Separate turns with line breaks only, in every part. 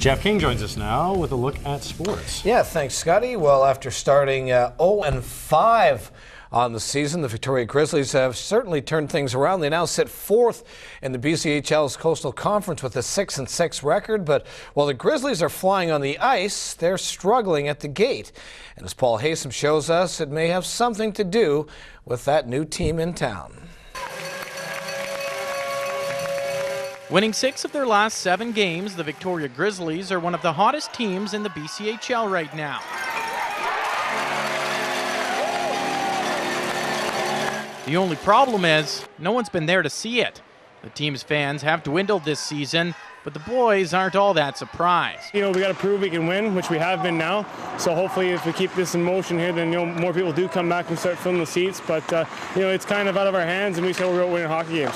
Jeff King joins us now with a look at sports.
Yeah, thanks, Scotty. Well, after starting 0-5 on the season, the Victoria Grizzlies have certainly turned things around. They now sit fourth in the BCHL's Coastal Conference with a 6-6 record. But while the Grizzlies are flying on the ice, they're struggling at the gate. And as Paul Haysom shows us, it may have something to do with that new team in town.
Winning 6 of their last 7 games, the Victoria Grizzlies are one of the hottest teams in the BCHL right now. The only problem is, no one's been there to see it. The team's fans have dwindled this season, but the boys aren't all that surprised.
We got to prove we can win, which we have been now. So hopefully if we keep this in motion here, then more people do come back and start filling the seats. But it's kind of out of our hands, and we still we're winning hockey games.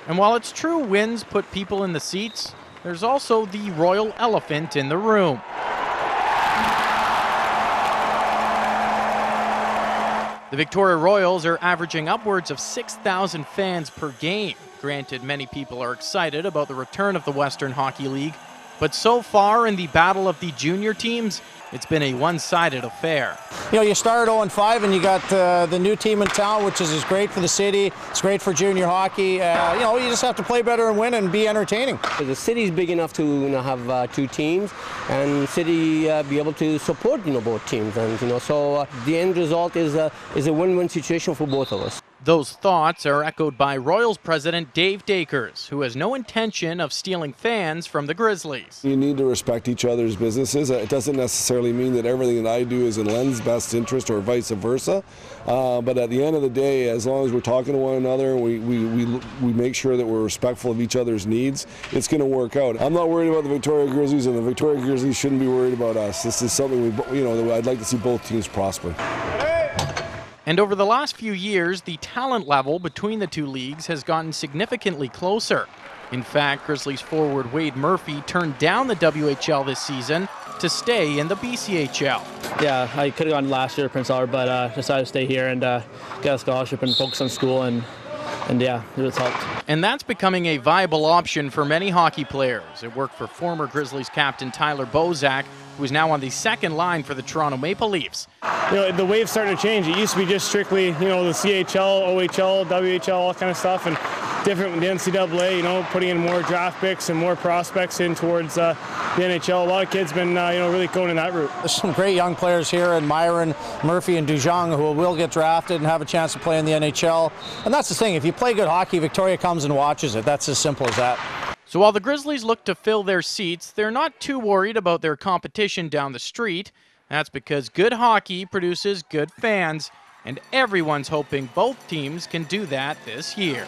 And while it's true wins put people in the seats, there's also the royal elephant in the room. The Victoria Royals are averaging upwards of 6,000 fans per game. Granted, many people are excited about the return of the Western Hockey League, but so far in the battle of the junior teams, it's been a one-sided affair.
You start 0-5 and you got the new team in town, which is great for the city. It's great for junior hockey. You just have to play better and win and be entertaining.
The city's big enough to have 2 teams, and the city be able to support both teams, and so the end result is a win-win situation for both of us.
Those thoughts are echoed by Royals president Dave Dakers, who has no intention of stealing fans from the Grizzlies.
You need to respect each other's businesses. It doesn't necessarily mean that everything that I do is in Len's best interest or vice versa. But at the end of the day, as long as we're talking to one another and we make sure that we're respectful of each other's needs, it's going to work out. I'm not worried about the Victoria Grizzlies, and the Victoria Grizzlies shouldn't be worried about us. This is something I'd like to see both teams prosper.
And over the last few years, the talent level between the two leagues has gotten significantly closer. In fact, Grizzlies forward Wade Murphy turned down the WHL this season to stay in the BCHL.
Yeah, I could have gone last year to Prince Albert, but decided to stay here and get a scholarship and focus on school, and yeah, it's helped.
And that's becoming a viable option for many hockey players. It worked for former Grizzlies captain Tyler Bozak, who is now on the second line for the Toronto Maple Leafs.
The wave's starting to change. It used to be just strictly, the CHL, OHL, WHL, all kind of stuff, and different with the NCAA, putting in more draft picks and more prospects in towards the NHL. A lot of kids been, really going in that route.
There's some great young players here in Myron, Murphy, and Dujong who will get drafted and have a chance to play in the NHL. And that's the thing. If you play good hockey, Victoria comes and watches it. That's as simple as that.
So while the Grizzlies look to fill their seats, they're not too worried about their competition down the street. That's because good hockey produces good fans, and everyone's hoping both teams can do that this year.